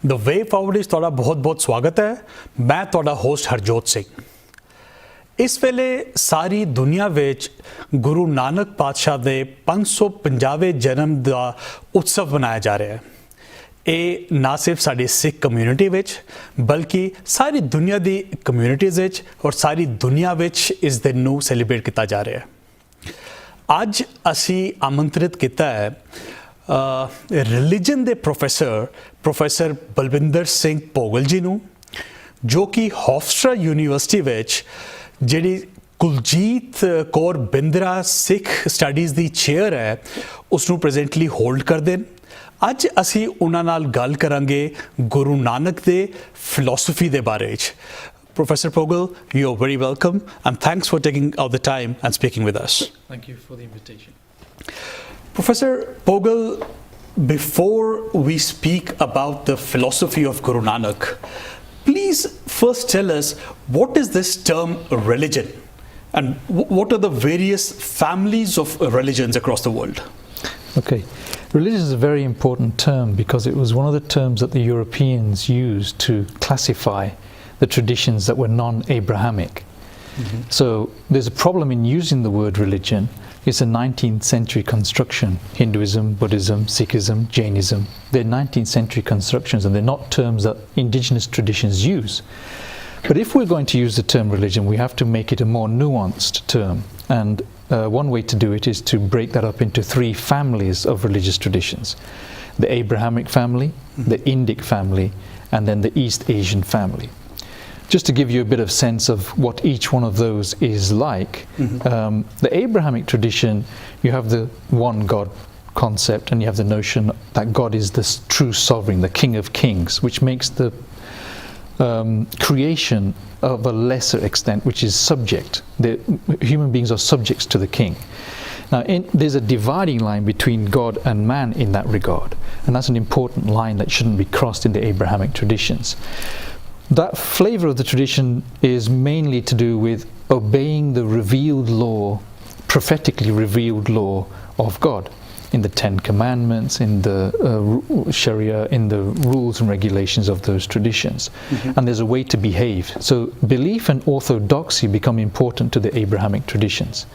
The way forward is तुहाडा बहुत बहुत स्वागत है। मैं तुहाडा होस्ट हरजोत सिंह। इस वेले सारी दुनिया विच गुरु नानक पातशाह दे 550वें जन्म का उत्सव मनाया जा रहा है। ये ना सिर्फ साडी सिख कम्यूनिटी विच बल्कि सारी दुनिया की कम्यूनिटीज़ विच और सारी दुनिया विच इस दिन नूं सैलीब्रेट किया जा रहा है। अज असी आमंत्रित किया है रिलीजन के प्रोफैसर बलबिंदर सिंह भोगल जी नूं, जो कि हॉफस्ट्रा यूनीवर्सिटी विच जिहड़ी कुलजीत कौर बिंद्रा सिख स्टडीज़ की चेयर है उसनूं प्रेजेंटली होल्ड करदे न। अज असी उन्हां नाल गल करांगे गुरु नानक दे फिलोसफी दे बारे च। Professor Bhogal, you are very welcome and thanks for taking out the time and speaking with us. Thank you for the invitation. Professor Bhogal, before we speak about the philosophy of Guru Nanak, please first tell us what is this term religion and what are the various families of religions across the world? Okay, religion is a very important term because it was one of the terms that the Europeans used to classify the traditions that were non-Abrahamic. So there's a problem in using the word religion. It's a 19th century construction. Hinduism, Buddhism, Sikhism, Jainism, they're 19th century constructions and they're not terms that indigenous traditions use. But if we're going to use the term religion, we have to make it a more nuanced term. And one way to do it is to break that up into three families of religious traditions. The Abrahamic family, the Indic family, and then the East Asian family. Just to give you a bit of sense of what each one of those is like, the Abrahamic tradition, you have the one God concept and you have the notion that God is the true sovereign, the King of Kings, which makes the creation of a lesser extent, which is subject. The human beings are subjects to the king. Now, there's a dividing line between God and man in that regard, and that's an important line that shouldn't be crossed in the Abrahamic traditions. That flavor of the tradition is mainly to do with obeying the revealed law, prophetically revealed law of God, in the Ten Commandments, in the Sharia, in the rules and regulations of those traditions. And there's a way to behave. So belief and orthodoxy become important to the Abrahamic traditions.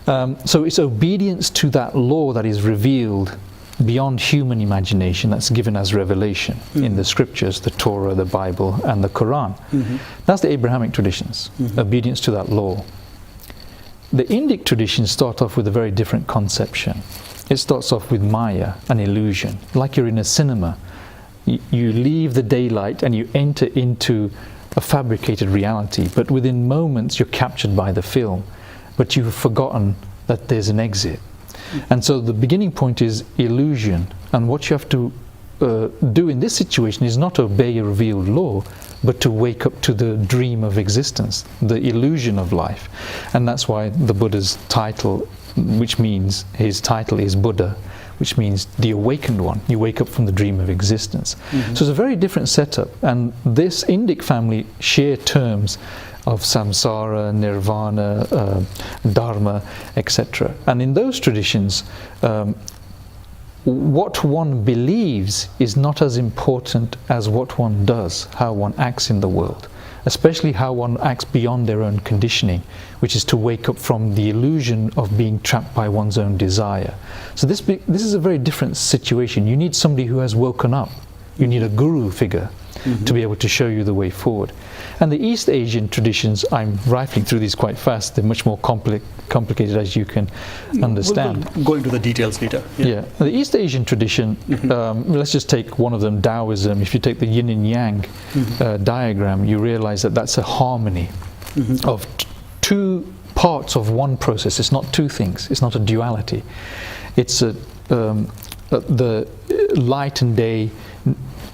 So it's obedience to that law that is revealed beyond human imagination, that's given as revelation in the scriptures, the Torah, the Bible, and the Quran. That's the Abrahamic traditions, obedience to that law. The Indic traditions start off with a very different conception. It starts off with Maya, an illusion, like you're in a cinema. You leave the daylight and you enter into a fabricated reality, but within moments you're captured by the film, but you've forgotten that there's an exit. And so the beginning point is illusion, and what you have to do in this situation is not obey a revealed law, but to wake up to the dream of existence, the illusion of life. And that's why the Buddha's title, which means his title is Buddha, which means the awakened one. You wake up from the dream of existence. So it's a very different setup, and this Indic family share terms of samsara, nirvana, dharma, etc. And in those traditions, what one believes is not as important as what one does, how one acts in the world, especially how one acts beyond their own conditioning, which is to wake up from the illusion of being trapped by one's own desire. So this is a very different situation. You need somebody who has woken up. You need a guru figure to be able to show you the way forward. And the East Asian traditions, I'm rifling through these quite fast, they're much more complicated as you can understand. We'll go into the details later. Yeah. The East Asian tradition, let's just take one of them, Taoism. If you take the yin and yang diagram, you realize that that's a harmony of two parts of one process. It's not two things, it's not a duality. It's the light and day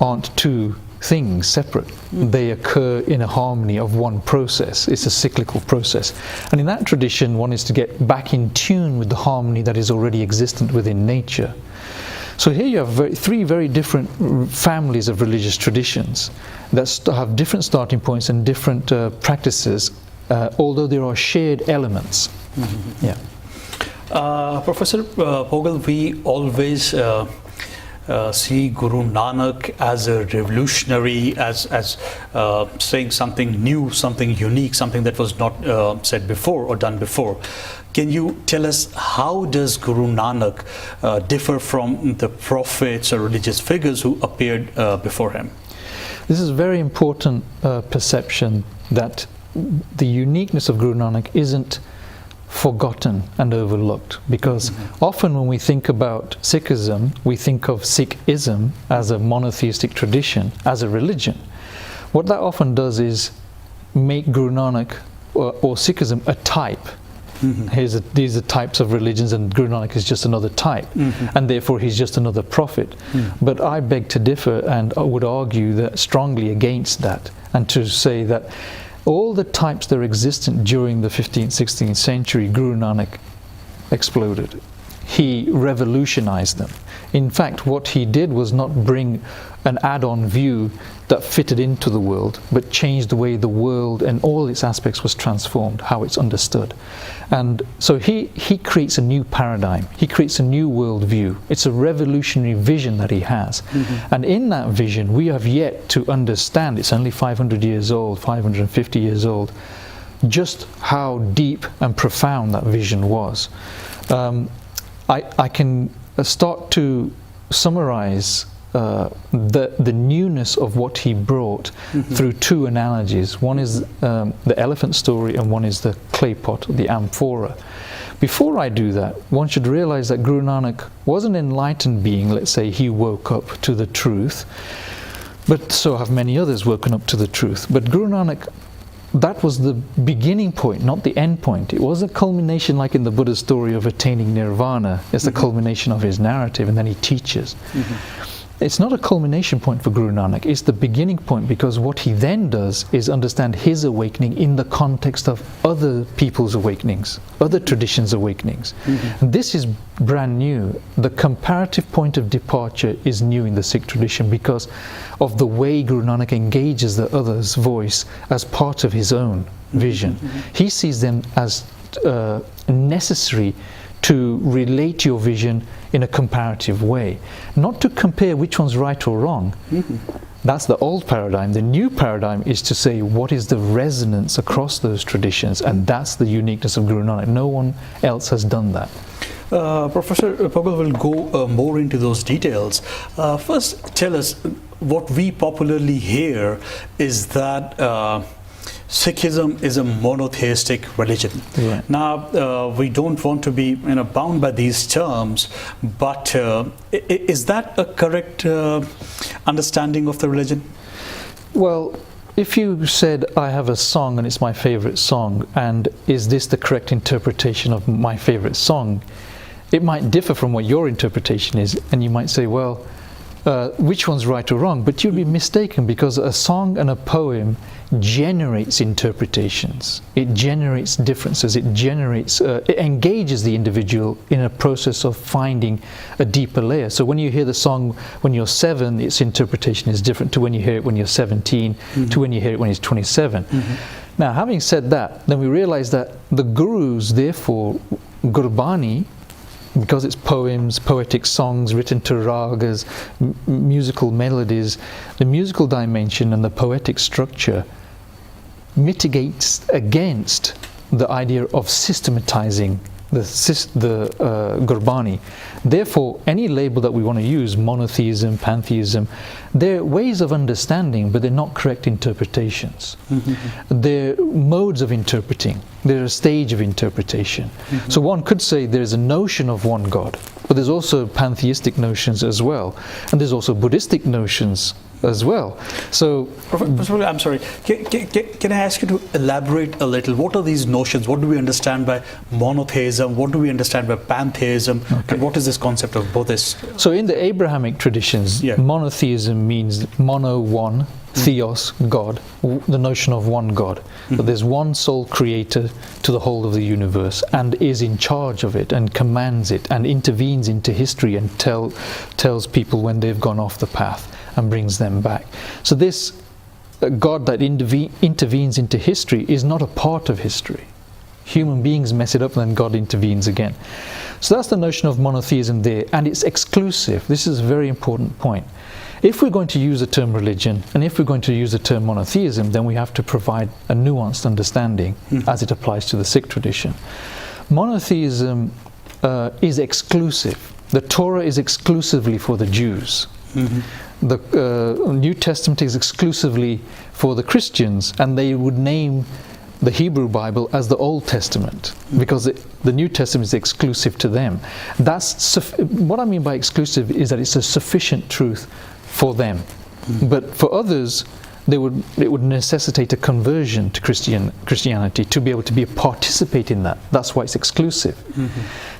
aren't two things separate. They occur in a harmony of one process. It's a cyclical process. And in that tradition, one is to get back in tune with the harmony that is already existent within nature. So here you have three very different families of religious traditions that have different starting points and different practices, although there are shared elements. Yeah. Professor Bhogal, we always see Guru Nanak as a revolutionary, as saying something new, something unique, something that was not said before or done before. Can you tell us, how does Guru Nanak differ from the prophets or religious figures who appeared before him? This is a very important perception, that the uniqueness of Guru Nanak isn't forgotten and overlooked, because often when we think about Sikhism, we think of Sikhism as a monotheistic tradition, as a religion. What that often does is make Guru Nanak or Sikhism a type. These are types of religions, and Guru Nanak is just another type, and therefore he's just another prophet. But I beg to differ, and I would argue that strongly against that, and to say that all the types that are existent during the 15th, 16th century, Guru Nanak exploded. He revolutionized them. In fact, what he did was not bring an add-on view that fitted into the world, but changed the way the world and all its aspects was transformed, how it's understood. And so he creates a new paradigm. He creates a new world view. It's a revolutionary vision that he has. And in that vision, we have yet to understand, it's only 500 years old, 550 years old, just how deep and profound that vision was. I can start to summarize the newness of what he brought through two analogies. One is the elephant story, and one is the clay pot, the Amphora. Before I do that, one should realize that Guru Nanak was an enlightened being. Let's say he woke up to the truth, but so have many others woken up to the truth. But Guru Nanak, that was the beginning point, not the end point. It was a culmination, like in the Buddha story, of attaining nirvana. It's the culmination of his narrative, and then he teaches. It's not a culmination point for Guru Nanak, it's the beginning point, because what he then does is understand his awakening in the context of other people's awakenings, other traditions' awakenings. And this is brand new. The comparative point of departure is new in the Sikh tradition because of the way Guru Nanak engages the other's voice as part of his own vision. He sees them as necessary to relate your vision in a comparative way, not to compare which one's right or wrong. That's the old paradigm. The new paradigm is to say what is the resonance across those traditions, and that's the uniqueness of Guru Nanak. No one else has done that. Professor Bhogal will go more into those details. First, tell us, what we popularly hear is that Sikhism is a monotheistic religion. Right. Now, we don't want to be bound by these terms, but is that a correct understanding of the religion? Well, if you said, I have a song and it's my favorite song, and is this the correct interpretation of my favorite song? It might differ from what your interpretation is, and you might say, well, which one's right or wrong? But you'd be mistaken, because a song and a poem generates interpretations. It generates differences. It generates, it engages the individual in a process of finding a deeper layer. So when you hear the song when you're 7, its interpretation is different to when you hear it when you're 17, to when you hear it when you're 27. Now, having said that, then we realize that the gurus, therefore, Gurbani, because it's poems, poetic songs written to ragas, musical melodies, the musical dimension and the poetic structure mitigates against the idea of systematizing the Gurbani. Therefore, any label that we want to use, monotheism, pantheism, they're ways of understanding, but they're not correct interpretations. They're modes of interpreting. They're a stage of interpretation. So one could say there's a notion of one God, but there's also pantheistic notions as well, and there's also Buddhistic notions as well. So, Professor, I'm sorry, can I ask you to elaborate a little? What are these notions? What do we understand by monotheism? What do we understand by pantheism? And what is this concept of Buddhist? So in the Abrahamic traditions, monotheism means mono, one, theos, God, the notion of one God. That there's one sole creator to the whole of the universe, and is in charge of it, and commands it, and intervenes into history, and tells people when they've gone off the path, and brings them back. So this God that intervenes into history is not a part of history. Human beings mess it up and then God intervenes again. So that's the notion of monotheism there, and it's exclusive. This is a very important point. If we're going to use the term religion, and if we're going to use the term monotheism, then we have to provide a nuanced understanding as it applies to the Sikh tradition. Monotheism is exclusive. The Torah is exclusively for the Jews. The New Testament is exclusively for the Christians, and they would name the Hebrew Bible as the Old Testament because the New Testament is exclusive to them. What I mean by exclusive is that it's a sufficient truth for them. But for others, it would necessitate a conversion to Christianity to be able to participate in that. That's why it's exclusive.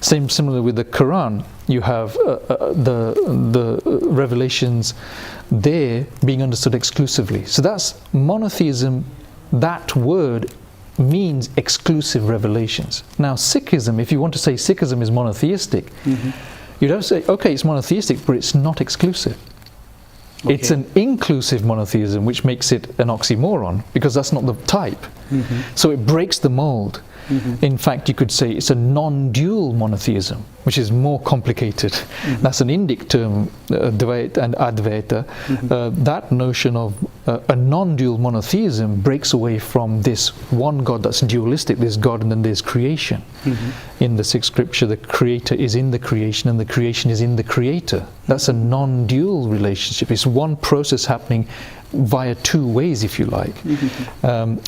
Similar with the Quran, you have the revelations there being understood exclusively. So that's monotheism. That word means exclusive revelations. Now Sikhism, if you want to say Sikhism is monotheistic, you don't say, okay, it's monotheistic, but it's not exclusive. Okay. It's an inclusive monotheism, which makes it an oxymoron, because that's not the type. So it breaks the mold. In fact, you could say it's a non-dual monotheism, which is more complicated. That's an Indic term, Dvaita and Advaita. That notion of a non-dual monotheism breaks away from this one God that's dualistic. There's God and then there's creation. In the Sikh scripture, the creator is in the creation and the creation is in the creator. That's a non-dual relationship. It's one process happening via two ways, if you like,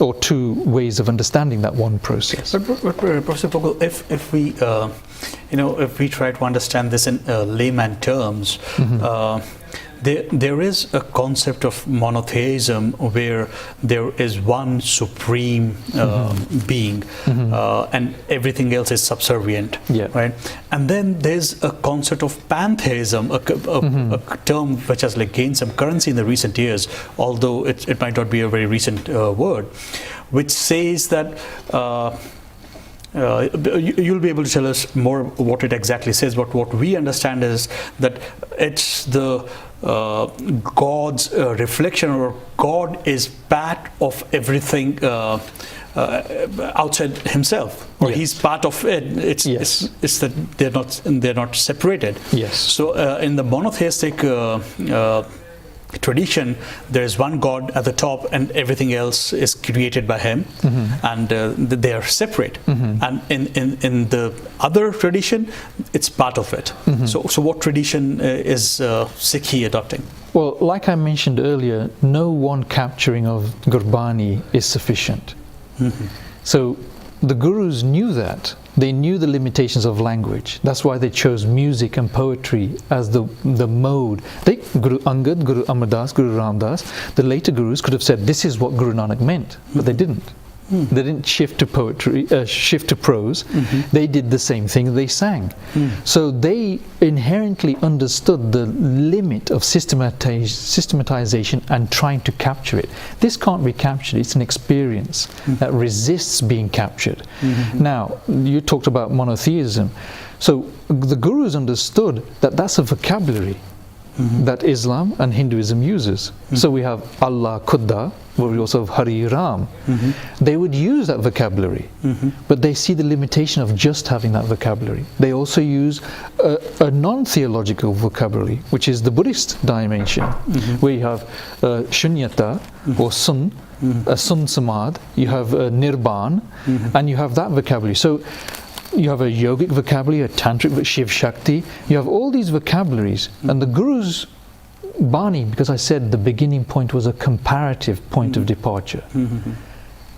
or two ways of understanding that one process. But Professor Bhogal, if we try to understand this in layman terms, there is a concept of monotheism where there is one supreme being, and everything else is subservient, right? And then there's a concept of pantheism, a term which has gained some currency in the recent years, although it might not be a very recent word, which says that you'll be able to tell us more what it exactly says, but what we understand is that it's the God's reflection, or God is part of everything outside himself, or he's part of it. It's that they're not separated. So in the monotheistic tradition, there is one God at the top and everything else is created by him, and they are separate. And in the other tradition, it's part of it. So what tradition is Sikhi adopting? Well, like I mentioned earlier, no one capturing of Gurbani is sufficient. So the gurus knew that. They knew the limitations of language. That's why they chose music and poetry as the mode. Guru Angad, Guru Amardas, Guru Ramdas, the later gurus could have said this is what Guru Nanak meant, but they didn't. They didn't shift to poetry, shift to prose. They did the same thing they sang. So they inherently understood the limit of systematization and trying to capture it. This can't be captured. It's an experience that resists being captured. Now, you talked about monotheism. So the gurus understood that that's a vocabulary that Islam and Hinduism uses. So we have Allah Khuda, where we also have Hari Ram. They would use that vocabulary, but they see the limitation of just having that vocabulary. They also use a non-theological vocabulary, which is the Buddhist dimension, where you have Shunyata or Sun, Sun Samad, you have Nirban, and you have that vocabulary. So you have a yogic vocabulary, a tantric, Shiv Shakti. You have all these vocabularies, and the Guru's Bani, because I said the beginning point was a comparative point of departure.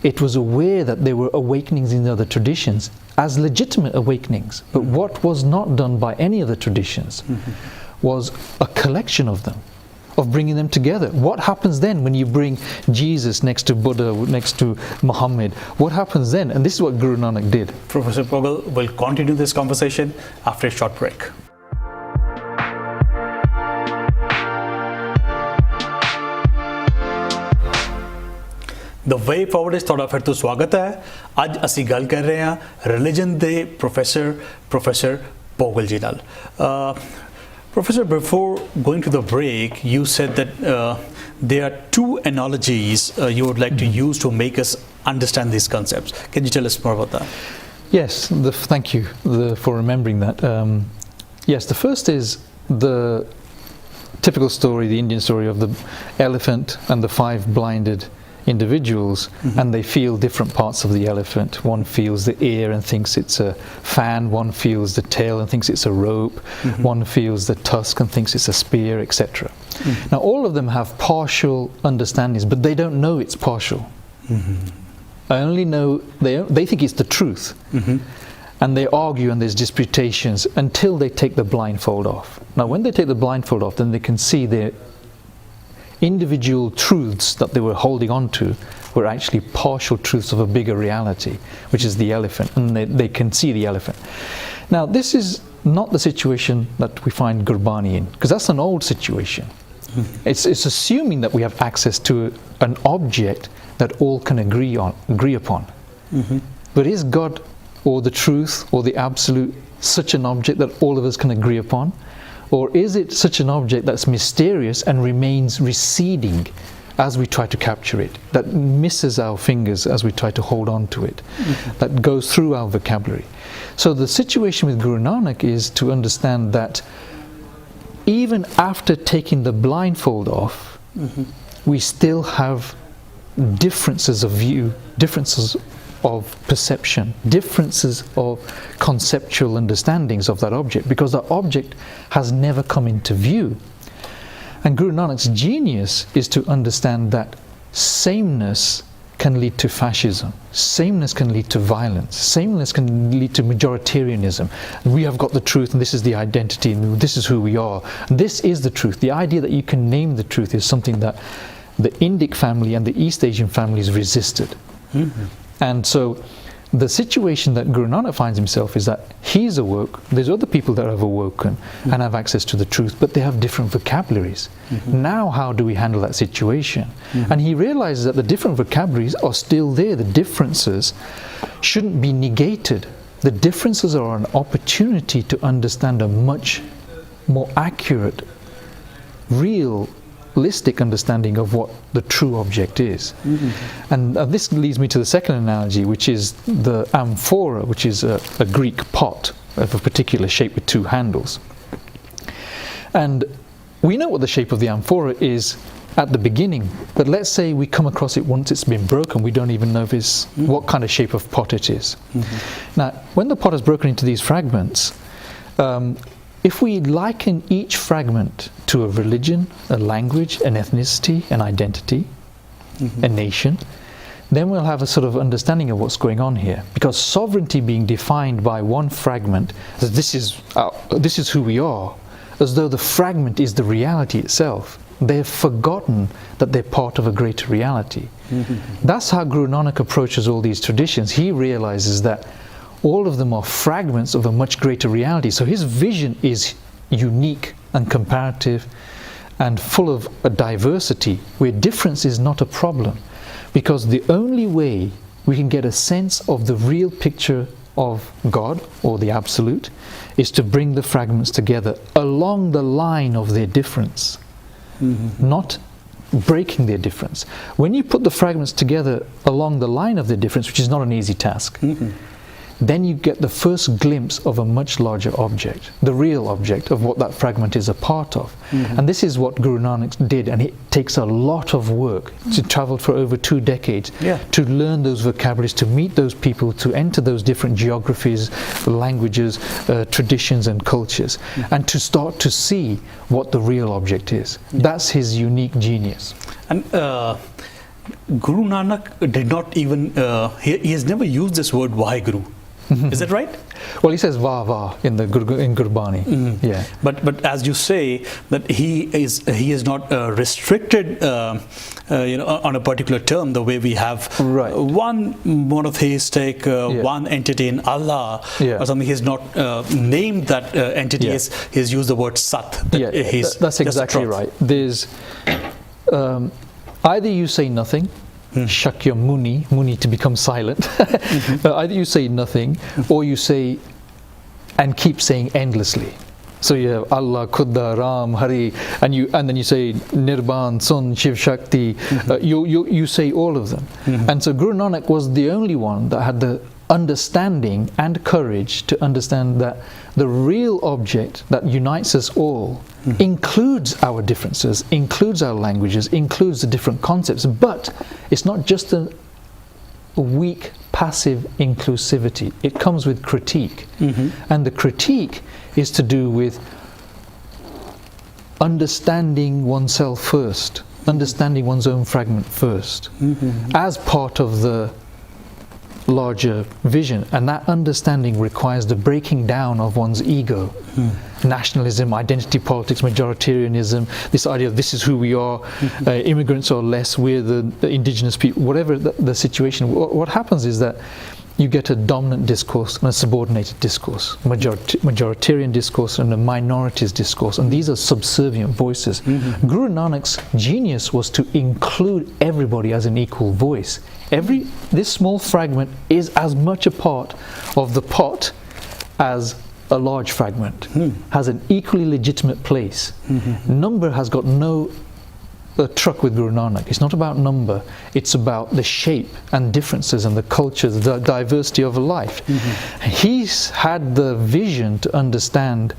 It was aware that there were awakenings in the other traditions as legitimate awakenings, but what was not done by any of the traditions was a collection of them, of bringing them together. What happens then when you bring Jesus next to Buddha, next to Muhammad? What happens then? And this is what Guru Nanak did. Professor Bhogal will continue this conversation after a short break. The way forward is ਤੁਹਾਡਾ ਫਿਰ ਤੋਂ ਸਵਾਗਤ ਹੈ। ਅੱਜ ਅਸੀਂ ਗੱਲ ਕਰ ਰਹੇ ਹਾਂ ਰਿਲੀਜਨ ਦੇ ਪ੍ਰੋਫੈਸਰ ਭੋਗਲ ਜੀ ਨਾਲ। Professor, before going to the break, you said that there are two analogies you would like to use to make us understand these concepts. Can you tell us more about that? Yes, thank you for remembering that. Yes, the first is the typical story, the Indian story of the elephant and the 5 blinded individuals, and they feel different parts of the elephant. One feels the ear and thinks it's a fan, one feels the tail and thinks it's a rope, one feels the tusk and thinks it's a spear, etc. Now all of them have partial understandings, but they don't know it's partial. I only know they think it's the truth, and they argue and there's disputations until they take the blindfold off. Now when they take the blindfold off, then they can see their individual truths that they were holding on to were actually partial truths of a bigger reality, which is the elephant, and they can see the elephant. Now this is not the situation that we find Gurbani in, because that's an old situation. It's assuming that we have access to an object that all can agree upon. But is God or the truth or the absolute such an object that all of us can agree upon? Or is it such an object that's mysterious and remains receding as we try to capture it, that misses our fingers as we try to hold on to it, that goes through our vocabulary? So the situation with Guru Nanak is to understand that even after taking the blindfold off, we still have differences of view, differences of perception, differences of conceptual understandings of that object, because that object has never come into view. And Guru Nanak's genius is to understand that sameness can lead to fascism, sameness can lead to violence, sameness can lead to majoritarianism. We have got the truth and this is the identity and this is who we are. And this is the truth. The idea that you can name the truth is something that the Indic family and the East Asian families resisted. And so the situation that Guru Nanak finds himself is that he's awoke, there's other people that have awoken and have access to the truth, but they have different vocabularies. Now how do we handle that situation? And he realizes that the different vocabularies are still there. The differences shouldn't be negated. The differences are an opportunity to understand a much more accurate, realistic understanding of what the true object is. And this leads me to the second analogy, which is the amphora, which is a Greek pot of a particular shape with 2 handles. And we know what the shape of the amphora is at the beginning, but let's say we come across it once it's been broken, we don't even know if it's what kind of shape of pot it is. Now when the pot is broken into these fragments, if we liken each fragment to a religion, a language, an ethnicity, an identity, a nation, then we'll have a sort of understanding of what's going on here. Because sovereignty being defined by one fragment, as this is who we are, as though the fragment is the reality itself. They've forgotten that they're part of a greater reality. That's how Guru Nanak approaches all these traditions. He realizes that all of them are fragments of a much greater reality. So his vision is unique and comparative and full of a diversity where difference is not a problem. Because the only way we can get a sense of the real picture of God or the Absolute is to bring the fragments together along the line of their difference, not breaking their difference. When you put the fragments together along the line of their difference, which is not an easy task, then you get the first glimpse of a much larger object, the real object of what that fragment is a part of. And this is what Guru Nanak did, and it takes a lot of work to travel for over 2 decades to learn those vocabularies, to meet those people, to enter those different geographies, languages, traditions and cultures, and to start to see what the real object is. That's his unique genius. And Guru Nanak did not even, he has never used this word Vaheguru. Is that right? Well, he says "va va" in Gurbani. Yeah. But as you say that he is not restricted, on a particular term the way we have one monotheistic one entity in Allah or something. He's not named that entity. He's used the word Sat. That's exactly right. There's either you say nothing. Shakya muni to become silent. Either you say nothing or you say and keep saying endlessly. So you have Allah, Khuda, Ram, Hari, and then you say Nirban, Sun, Shiv Shakti. You say all of them. And so Guru Nanak was the only one that had the understanding and courage to understand that the real object that unites us all includes our differences, includes our languages, includes the different concepts, but it's not just a weak, passive inclusivity. It comes with critique. And the critique is to do with understanding oneself first, understanding one's own fragment first, as part of the larger vision. And that understanding requires the breaking down of one's ego. Nationalism, identity politics, majoritarianism, this idea of this is who we are, immigrants are less, we're the indigenous people, whatever the situation. What happens is that you get a dominant discourse and a subordinated discourse, majoritarian discourse and a minorities discourse, and these are subservient voices. Guru Nanak's genius was to include everybody as an equal voice. This small fragment is as much a part of the pot as a large fragment, has an equally legitimate place. Number has got no truck with Guru Nanak. It's not about number, it's about the shape and differences and the cultures, the diversity of a life. He's had the vision to understand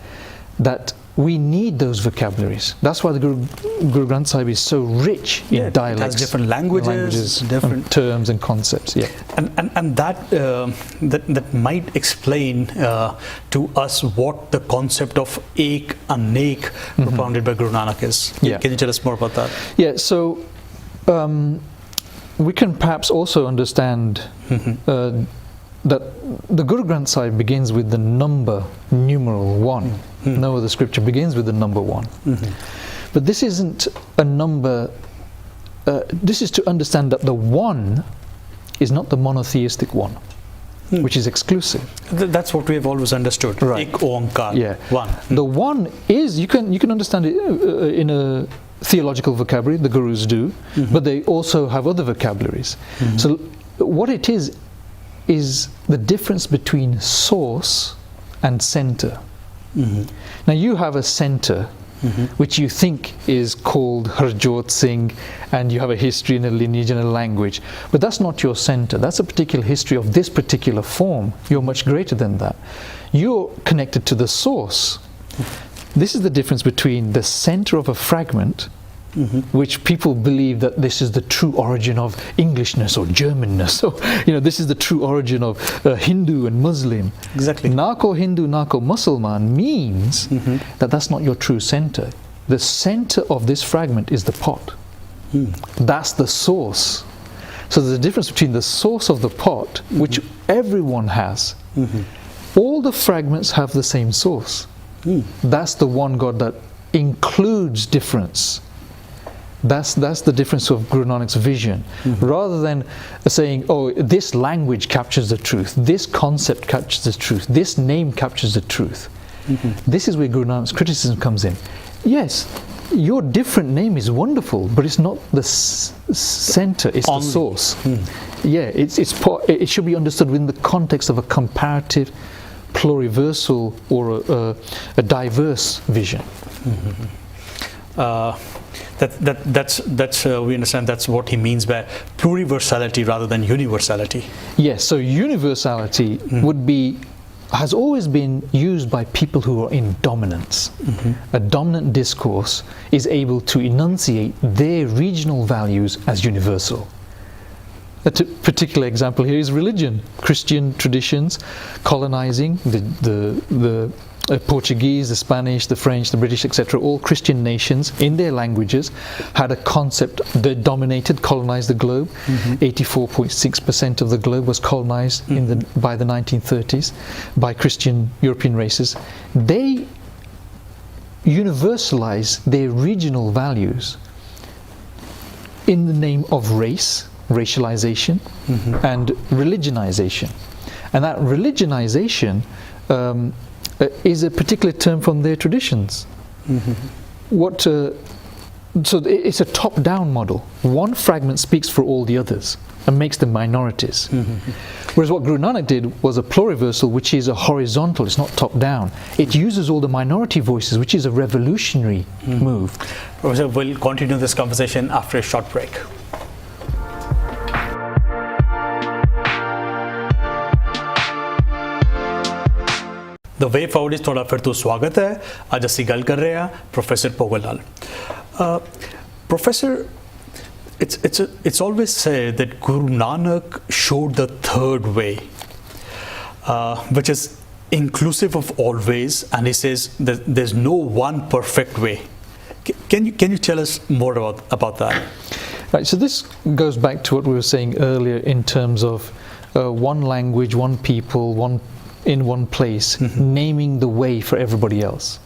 that we need those vocabularies. That's why the Guru Granth Sahib is so rich in dialects. It has different languages different terms and concepts. And that might explain to us what the concept of ek anek propounded by Guru Nanak is. Can you tell us more about that? Yeah, so we can perhaps also understand that the Guru Granth Sahib begins with the number numeral 1. No other scripture begins with the number 1. But this isn't a number, this is to understand that the 1 is not the monotheistic one, which is exclusive. That's what we have always understood. Right. Ek Onkar, 1. The 1 is, you can understand it in a theological vocabulary, the Gurus do, but they also have other vocabularies. So what it is the difference between source and center. Now you have a center which you think is called HARJOT SINGH, and you have a history and a lineage and a language, but that's not your center. That's a particular history of this particular form. You're much greater than that. You're connected to the source. This is the difference between the center of a fragment, which people believe that this is the true origin of Englishness or Germanness. So, this is the true origin of Hindu and Muslim. Exactly. Nako Hindu, Nako Mussalman means that that's not your true center. The center of this fragment is the pot. That's the source. So there's a difference between the source of the pot, which everyone has. All the fragments have the same source. That's the one God that includes difference. That's the difference of Guru Nanak's vision. Rather than saying, oh, this language captures the truth, this concept captures the truth, this name captures the truth. This is where Guru Nanak's criticism comes in. Yes, your different name is wonderful, but it's not the center, it's the source. Yeah, it should be understood within the context of a comparative, pluriversal, or a diverse vision. We understand that's what he means by pluriversality rather than universality. Yes, so universality has always been used by people who are in dominance. A dominant discourse is able to enunciate their regional values as universal. A particular example here is religion. Christian traditions colonizing the Portuguese, the Spanish, the French, the British, etc., all Christian nations in their languages had a concept that dominated, colonized the globe. 84.6% of the globe was colonized by the 1930s by Christian European races. They universalized their regional values in the name of race, racialization, and religionization. And that religionization is a particular term from their traditions. So it's a top-down model. One fragment speaks for all the others. and makes them minorities. Whereas what Guru Nanak did was a pluriversal, which is a horizontal, it's not top down. It uses all the minority voices, which is a revolutionary move. Professor, we'll continue this conversation after a short break. The way forward is थोड़ा फिर तो स्वागत है आज ਅਸੀਂ ਗੱਲ ਕਰ ਰਹੇ ਹਾਂ प्रोफेसर भोगल ਨਾਲ Professor, it's always said that Guru Nanak showed the third way, which is inclusive of all ways, and he says that there's no one perfect way. Can you tell us more about that? Right, so this goes back to what we were saying earlier in terms of one language, one people, in one place, naming the way for everybody else.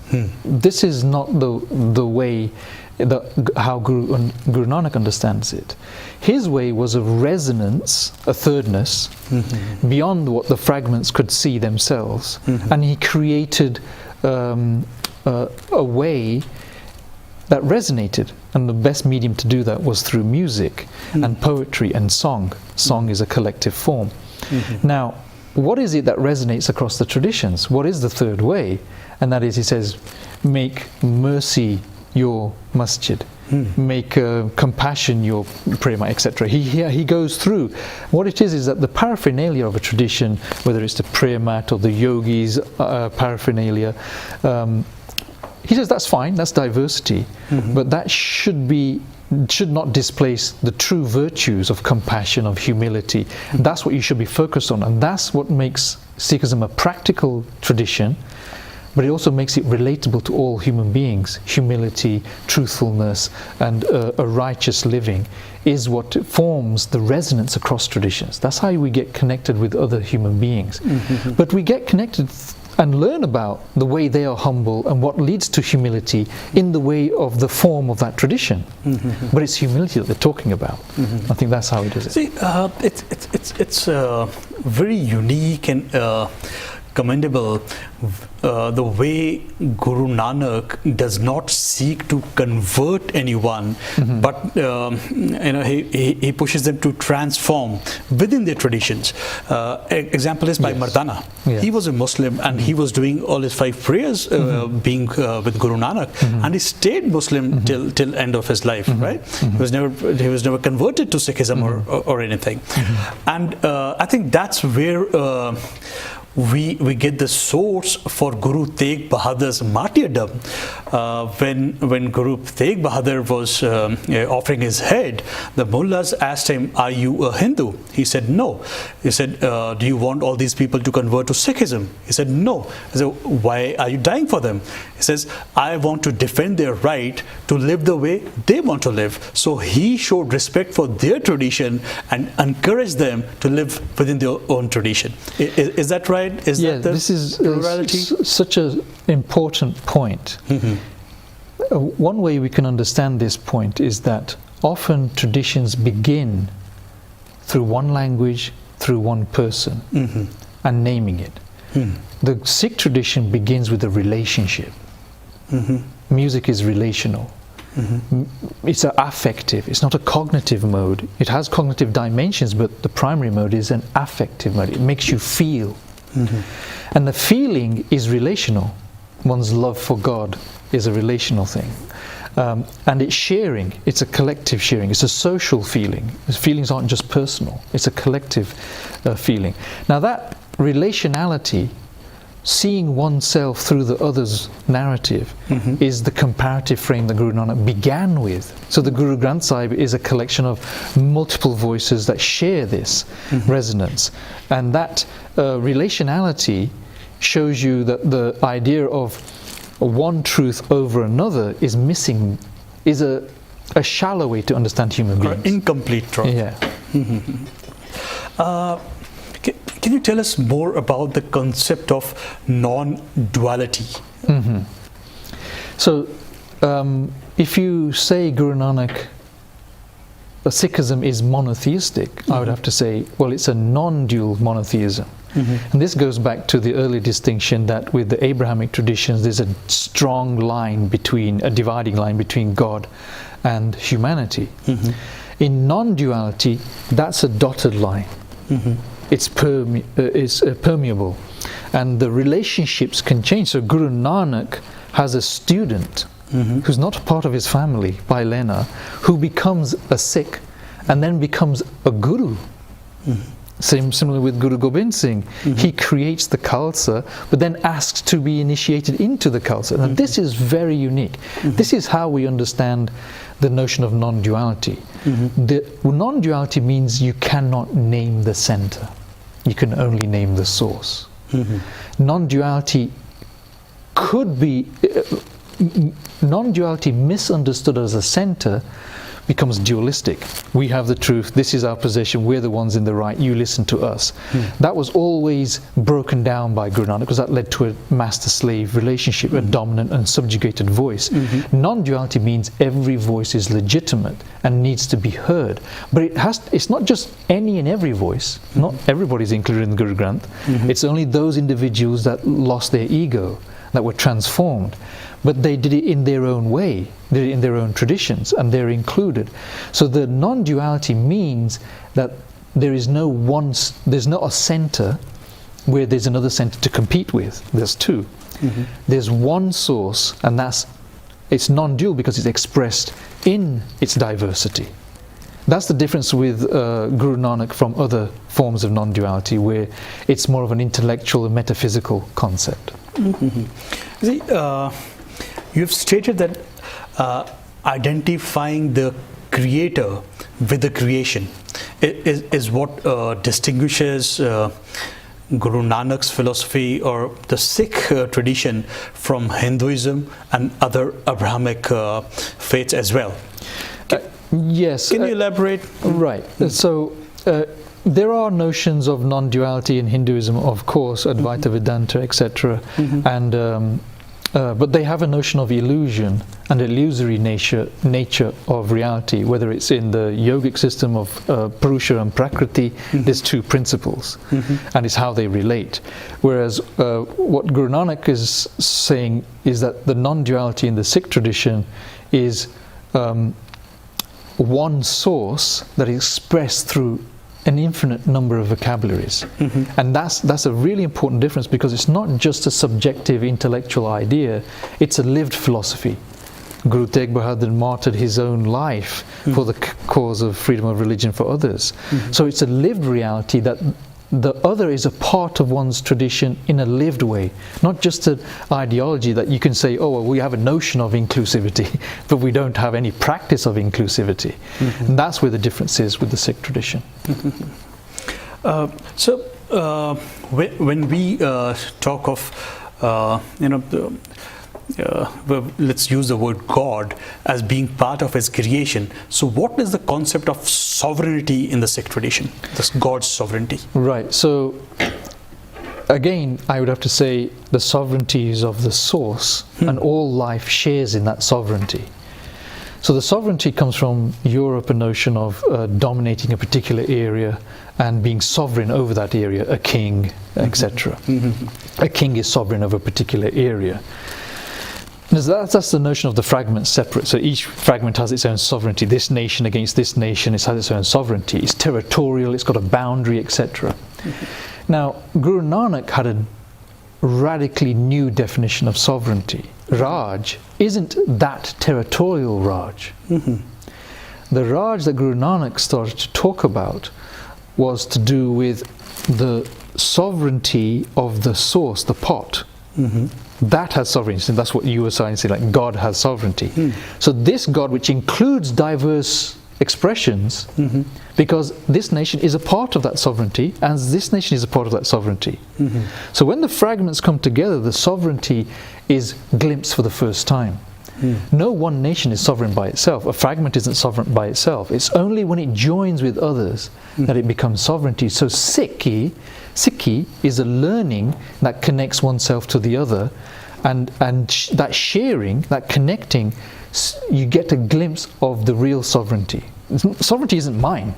This is not the way how Guru Nanak understands it. His way was of resonance, a thirdness, beyond what the fragments could see themselves, and he created a way that resonated, and the best medium to do that was through music and poetry and song. Song is a collective form. Now, what is it that resonates across the traditions? What is the third way? And that is, he says, make mercy your masjid, make compassion your prayer, etc. He goes through. What it is that the paraphernalia of a tradition, whether it's the prayer mat or the yogis' paraphernalia, he says that's fine, that's diversity, but that should not displace the true virtues of compassion, of humility. That's what you should be focused on, and that's what makes Sikhism a practical tradition, but it also makes it relatable to all human beings. Humility, truthfulness, and a righteous living is what forms the resonance across traditions. That's how we get connected with other human beings. But we get connected and learn about the way they are humble and what leads to humility in the way of the form of that tradition. But it's humility that they're talking about. I think that's how he does it. See, it's very unique and commendable the way Guru Nanak does not seek to convert anyone, but he pushes them to transform within their traditions. Example is by Mardana. He was a Muslim and he was doing all his 5 prayers being with Guru Nanak, and he stayed Muslim till end of his life. Right? He was never converted to Sikhism or anything. And I think that's where we get the source for Guru Tegh Bahadur's martyrdom. When Guru Tegh Bahadur was offering his head, the mullahs asked him, "Are you a Hindu?" He said, "No." He said, "Do you want all these people to convert to Sikhism?" He said, "No." He said, "Why are you dying for them?" He says, "I want to defend their right to live the way they want to live." So he showed respect for their tradition and encouraged them to live within their own tradition. Is that right? Is that the this is plurality? Such an important point. One way we can understand this point is that often traditions begin through one language, through one person, and naming it. The Sikh tradition begins with a relationship. Music is relational. It's affective. It's not a cognitive mode. It has cognitive dimensions, but the primary mode is an affective mode. It makes you feel. And the feeling is relational. One's love for God is a relational thing. And it's sharing. It's a collective sharing. It's a social feeling. Feelings aren't just personal. It's a collective feeling. Now that relationality, seeing oneself through the other's narrative, is the comparative frame that Guru Nanak began with. So the Guru Granth Sahib is a collection of multiple voices that share this resonance. And that relationality shows you that the idea of one truth over another is missing, is a shallow way to understand human beings. Incomplete truth. Yeah. Can you tell us more about the concept of non-duality? So, if you say Guru Nanak, Sikhism is monotheistic, I would have to say, well, it's a non-dual monotheism. And this goes back to the early distinction that with the Abrahamic traditions, there's a strong line between, a dividing line between God and humanity. In non-duality, that's a dotted line. It's permeable, and the relationships can change. So Guru Nanak has a student who's not part of his family, Bhai Lena, who becomes a Sikh and then becomes a guru. Similar with Guru Gobind Singh. He creates the Khalsa, but then asks to be initiated into the Khalsa. Now this is very unique. This is how we understand the notion of non-duality. The non-duality means you cannot name the center. You can only name the source. Non-duality could be, non-duality misunderstood as a center becomes dualistic. We have the truth, this is our position, we're the ones in the right, you listen to us. That was always broken down by Guru Nanak because that led to a master-slave relationship, a dominant and subjugated voice. Non-duality means every voice is legitimate and needs to be heard. But it's not just any and every voice. Not everybody's included in the Guru Granth. It's only those individuals that lost their ego, that were transformed. But they did it in their own way, did it in their own traditions, and they're included. So the non-duality means that there's not a center where there's another center to compete with. There's two. There's one source, and it's non-dual because it's expressed in its diversity. That's the difference with Guru Nanak from other forms of non-duality, where it's more of an intellectual and metaphysical concept. See, you've stated that identifying the creator with the creation is what distinguishes Guru Nanak's philosophy or the Sikh tradition from Hinduism and other Abrahamic faiths as well. Yes. Can you elaborate? Right. So there are notions of non-duality in Hinduism, of course, Advaita Vedanta, etc. And but they have a notion of illusion and illusory nature of reality, whether it's in the yogic system of Purusha and Prakriti. There's two principles, and it's how they relate. Whereas what Guru Nanak is saying is that the non-duality in the Sikh tradition is one source that is expressed through an infinite number of vocabularies. And that's a really important difference, because it's not just a subjective intellectual idea, it's a lived philosophy. Guru Tegh Bahadur martyred his own life for the cause of freedom of religion for others. So it's a lived reality that the other is a part of one's tradition in a lived way, not just an ideology that you can say, oh, well, we have a notion of inclusivity, but we don't have any practice of inclusivity. And that's where the difference is with the Sikh tradition. When we talk of, let's use the word God as being part of His creation. So what is the concept of sovereignty in the Sikh tradition, this God's sovereignty? Right, so again, I would have to say the sovereignty is of the source, and all life shares in that sovereignty. So the sovereignty comes from Europe, a notion of dominating a particular area and being sovereign over that area, a king, etc. A king is sovereign over a particular area. That's the notion of the fragments separate. So each fragment has its own sovereignty. This nation against this nation, it has its own sovereignty. It's territorial, it's got a boundary, etc. Now, Guru Nanak had a radically new definition of sovereignty. Raj isn't that territorial Raj. The Raj that Guru Nanak started to talk about was to do with the sovereignty of the source, the pot. That has sovereignty. That's what you were saying, like God has sovereignty. So this God, which includes diverse expressions, because this nation is a part of that sovereignty, and this nation is a part of that sovereignty. So when the fragments come together, the sovereignty is glimpsed for the first time. No one nation is sovereign by itself. A fragment isn't sovereign by itself. It's only when it joins with others that it becomes sovereignty. So Sikhi is a learning that connects oneself to the other, and that sharing, that connecting, you get a glimpse of the real sovereignty. Sovereignty isn't mine.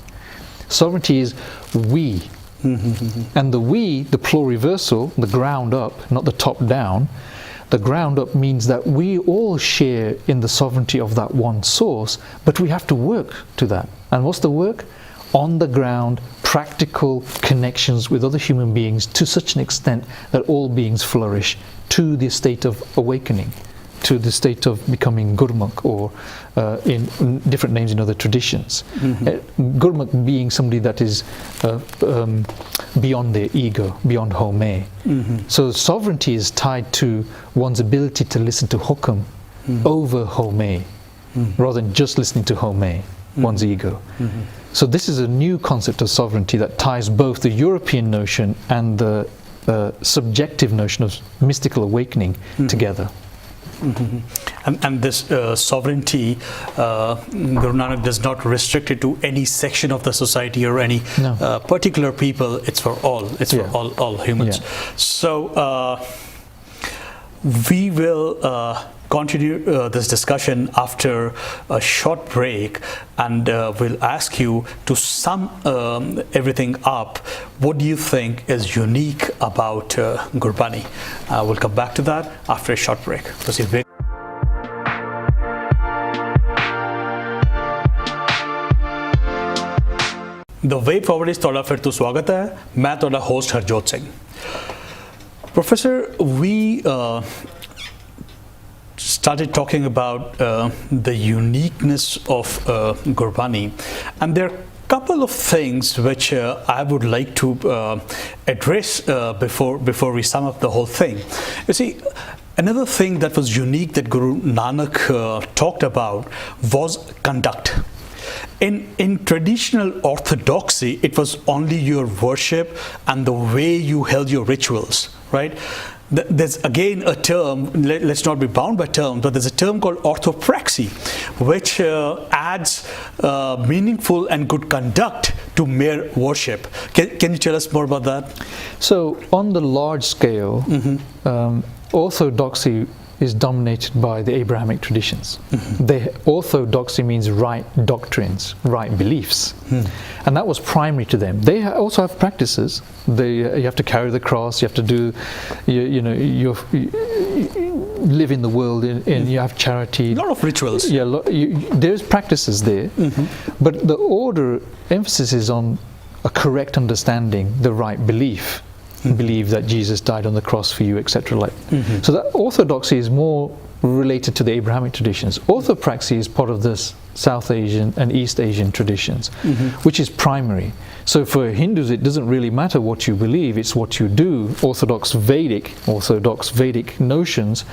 Sovereignty is we. And the we, the pluriversal, the ground up, not the top down, the ground up means that we all share in the sovereignty of that one source, but we have to work to that. And what's the work? On the ground, practical connections with other human beings to such an extent that all beings flourish to the state of awakening, to the state of becoming Gurmukh, or in different names in other traditions. Gurmukh being somebody that is beyond their ego, beyond home. So sovereignty is tied to one's ability to listen to hukum over home, rather than just listening to home, one's ego. So this is a new concept of sovereignty that ties both the European notion and the subjective notion of mystical awakening together. And this sovereignty, Guru Nanak does not restrict it to any section of the society or any particular people. It's for all. It's for all humans. So we will continue this discussion after a short break, and we'll ask you to sum everything up. What do you think is unique about Gurbani? We'll come back to that after a short break. Proceed. The Way Forward is ਤੁਹਾਡਾ ਫਿਰ ਤੋਂ ਸਵਾਗਤ ਹੈ। ਮੈਂ ਤੁਹਾਡਾ host Harjot Singh. Professor, we started talking about the uniqueness of Gurbani, and there are a couple of things which I would like to address before we sum up the whole thing. You see, another thing that was unique that Guru Nanak talked about was conduct. In traditional orthodoxy, it was only your worship and the way you held your rituals, right? There's again a term, let's not be bound by terms, but there's a term called orthopraxy, which adds meaningful and good conduct to mere worship. Can you tell us more about that? So on the large scale, orthodoxy is dominated by the Abrahamic traditions. The orthodoxy means right doctrines, right beliefs, and that was primary to them. They also have practices. You have to carry the cross. You have to do, you live in the world, and you have charity. A lot of rituals. There's practices there, but the order emphasis is on a correct understanding, the right belief. Believe that Jesus died on the cross for you, etc. So that orthodoxy is more related to the Abrahamic traditions. Orthopraxy is part of this South Asian and East Asian traditions, which is primary. So for Hindus, it doesn't really matter what you believe, it's what you do. Orthodox Vedic notions,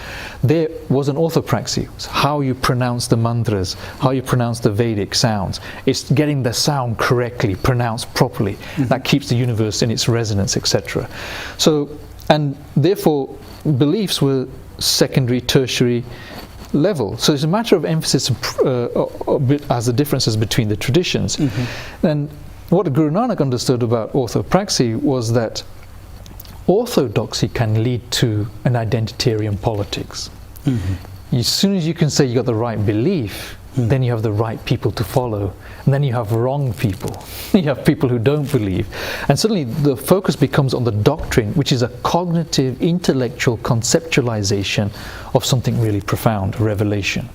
there was an orthopraxy. It's how you pronounce the mantras, how you pronounce the Vedic sounds. It's getting the sound correctly, pronounced properly. That keeps the universe in its resonance, etc. So, and therefore, beliefs were secondary, tertiary level. So it's a matter of emphasis as the differences between the traditions. And what Guru Nanak understood about orthopraxy was that orthodoxy can lead to an identitarian politics. As soon as you can say you got the right belief, then you have the right people to follow, and then you have wrong people. You have people who don't believe, and suddenly the focus becomes on the doctrine, which is a cognitive, intellectual conceptualization of something really profound, revelation.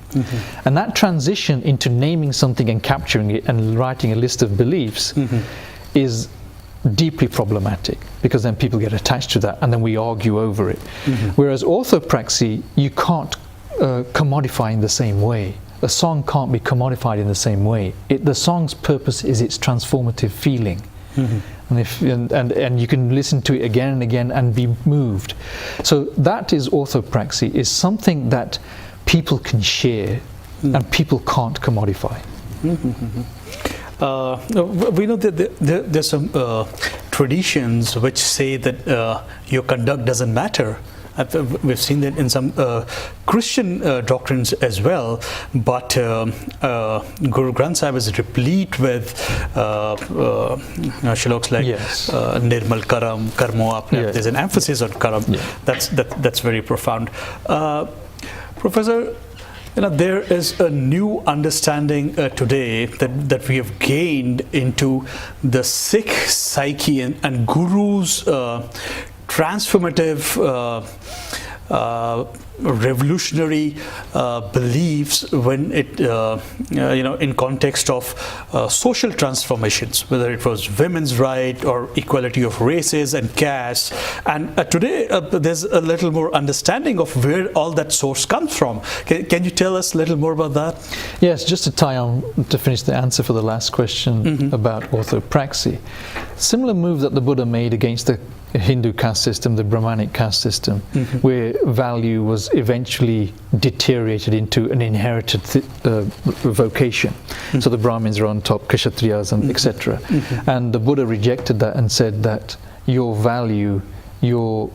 And that transition into naming something and capturing it and writing a list of beliefs is deeply problematic, because then people get attached to that and then we argue over it. Whereas orthopraxy, you can't commodify in the same way. A song can't be commodified in the same way. The song's purpose is its transformative feeling. And you can listen to it again and again and be moved. So that is orthopraxy, is something that people can share and people can't commodify. We know that there's some traditions which say that your conduct doesn't matter. We've seen that in some Christian doctrines as well, but Guru Granth Sahib is replete with shloks like Nirmal Karam, Karmo Apne. There's an emphasis on Karam. That's very profound. Professor, there is a new understanding today that we have gained into the Sikh psyche and Guru's transformative revolutionary beliefs when it in context of social transformations, whether it was women's right or equality of races and castes. And today there's a little more understanding of where all that source comes from. Can you tell us a little more about that? Yes, just to tie on to finish the answer for the last question about orthopraxy. Similar move that the Buddha made against the Hindu caste system, the Brahmanic caste system, where value was eventually deteriorated into an inherited vocation. So the Brahmins are on top, Kshatriyas, and etc. And the Buddha rejected that and said that your value, your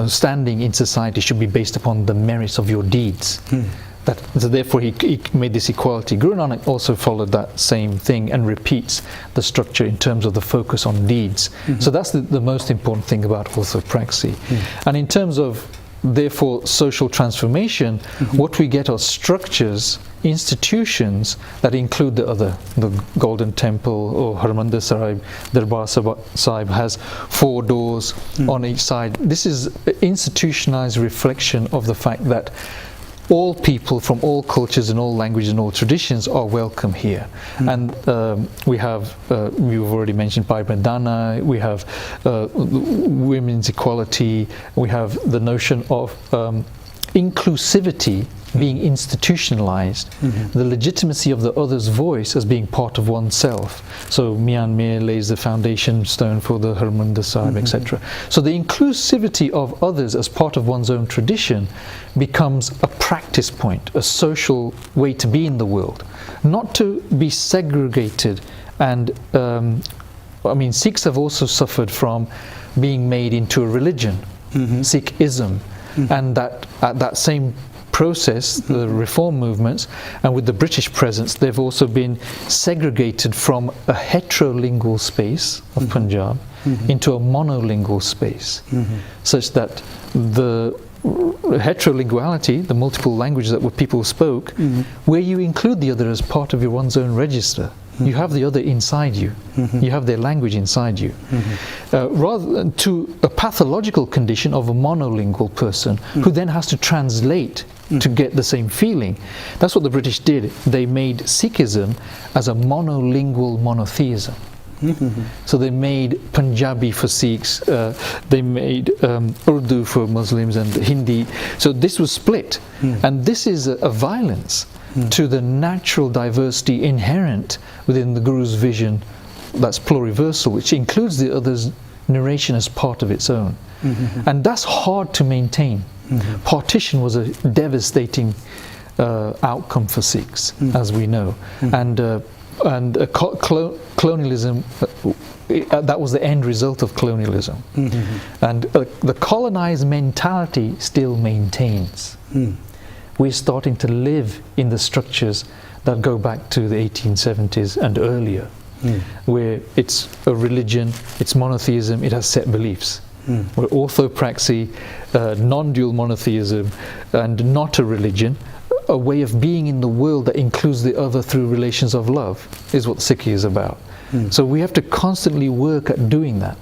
standing in society should be based upon the merits of your deeds. So therefore he made this equality. Guru Nanak also followed that same thing and repeats the structure in terms of the focus on deeds. So that's the most important thing about orthopraxy. And in terms of therefore social transformation, what we get are structures, institutions that include the Golden Temple or Harmandir Sahib, Darbar Sahib has 4 doors on each side. This is an institutionalized reflection of the fact that all people from all cultures and all languages and all traditions are welcome here. And we have, you've already mentioned Bhaibandhana, we have women's equality, we have the notion of inclusivity being institutionalized, the legitimacy of the other's voice as being part of oneself. So Myanmar lays the foundation stone for the Harmandir Sahib, etc. So the inclusivity of others as part of one's own tradition becomes a practice point, a social way to be in the world, not to be segregated. And Sikhs have also suffered from being made into a religion, Sikhism, and that at that same process, the reform movements, and with the British presence, they've also been segregated from a heterolingual space of Punjab into a monolingual space, such that the heterolinguality, the multiple languages that people spoke, where you include the other as part of one's own register. You have the other inside you. You have their language inside you. Rather than to a pathological condition of a monolingual person who then has to translate to get the same feeling. That's what the British did. They made Sikhism as a monolingual monotheism. So they made Punjabi for Sikhs, they made Urdu for Muslims and Hindi. So this was split. And this is a violence to the natural diversity inherent within the Guru's vision, that's pluriversal, which includes the other's narration as part of its own. And that's hard to maintain. Partition was a devastating outcome for Sikhs, as we know. And colonialism, that was the end result of colonialism. And the colonized mentality still maintains. We're starting to live in the structures that go back to the 1870s and earlier, where it's a religion, it's monotheism, it has set beliefs. Where orthopraxy, non-dual monotheism, and not a religion, a way of being in the world that includes the other through relations of love, is what Sikhi is about. So we have to constantly work at doing that.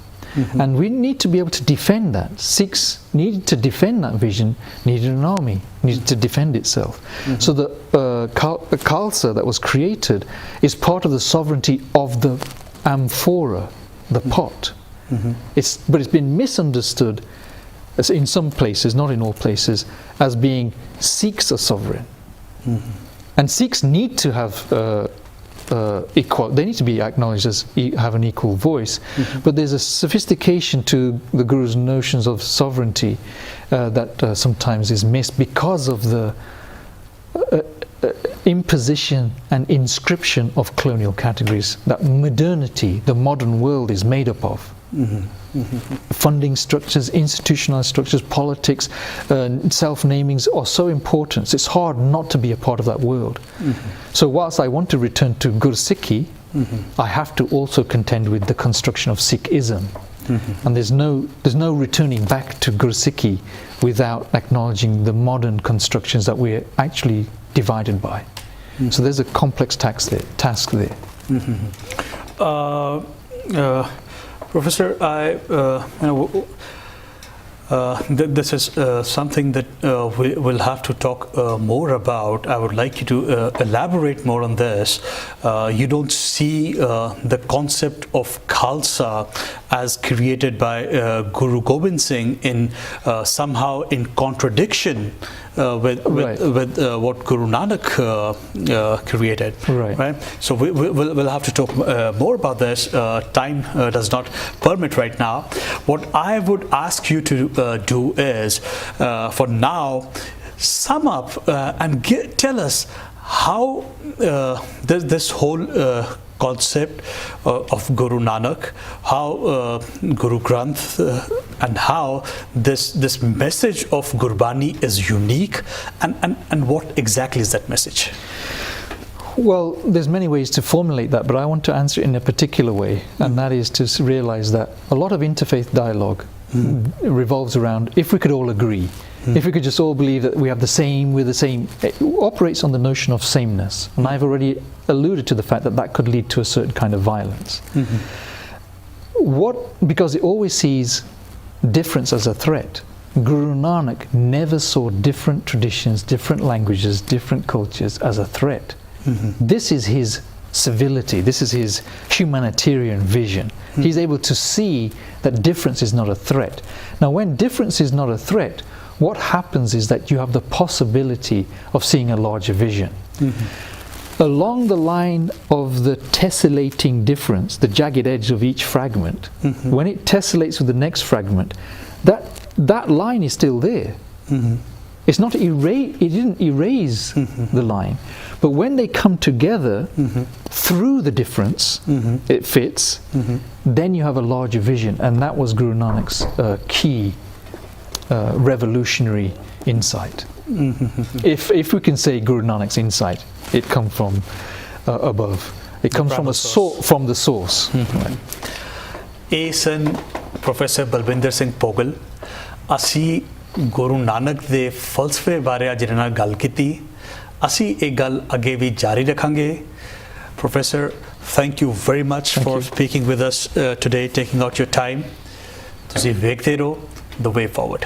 And we need to be able to defend that. Sikhs needed to defend that vision, needed an army, needed to defend itself. So the Khalsa that was created is part of the sovereignty of the Amphora, the pot. But it's been misunderstood in some places, not in all places, as being Sikhs are sovereign. And Sikhs need to have equal, they need to be acknowledged as have an equal voice, but there's a sophistication to the Guru's notions of sovereignty that sometimes is missed because of the imposition and inscription of colonial categories that modernity, the modern world, is made up of. Funding structures, institutionalized structures, politics, self-namings are so important. It's hard not to be a part of that world. So whilst I want to return to Gursikhi, I have to also contend with the construction of Sikhism. And there's no returning back to Gursikhi without acknowledging the modern constructions that we're actually divided by. So there's a complex task there. Professor, This is something that we will have to talk more about. I would like you to elaborate more on this. You don't see the concept of Khalsa as created by Guru Gobind Singh in somehow in contradiction with what Guru Nanak created. Right. So we'll have to talk more about this. Time does not permit right now. What I would ask you to do is, for now, sum up and tell us how this whole concept of Guru Nanak, how Guru Granth, and how this message of Gurbani is unique, and what exactly is that message? Well, there's many ways to formulate that, but I want to answer it in a particular way, and that is to realize that a lot of interfaith dialogue revolves around if we could all agree, if we could just all believe that we have the same, we're the same. It operates on the notion of sameness, and I've already alluded to the fact that that could lead to a certain kind of violence. Because it always sees difference as a threat. Guru Nanak never saw different traditions, different languages, different cultures as a threat. This is his civility, this is his humanitarian vision. He's able to see that difference is not a threat. Now, when difference is not a threat, what happens is that you have the possibility of seeing a larger vision. Along the line of the tessellating difference, the jagged edge of each fragment, when it tessellates with the next fragment, that line is still there. It's not it didn't erase the line, but when they come together through the difference, it fits. Then you have a larger vision, and that was Guru Nanak's key revolutionary insight. If we can say Guru Nanak's insight, it comes from above. It comes from from the source. Asan Professor Balbinder Singh Bhogal, ਅਸੀਂ ਗੁਰੂ ਨਾਨਕ ਦੇ ਫਲਸਫੇ ਬਾਰੇ ਅੱਜ ਇਹਨਾਂ ਨਾਲ ਗੱਲ ਕੀਤੀ। ਅਸੀਂ ਇਹ ਗੱਲ ਅੱਗੇ ਵੀ ਜਾਰੀ ਰੱਖਾਂਗੇ। Professor, thank you very much for speaking with us today, taking out your time. ਤੁਸੀਂ ਵੇਖਦੇ ਰਹੋ The Way Forward.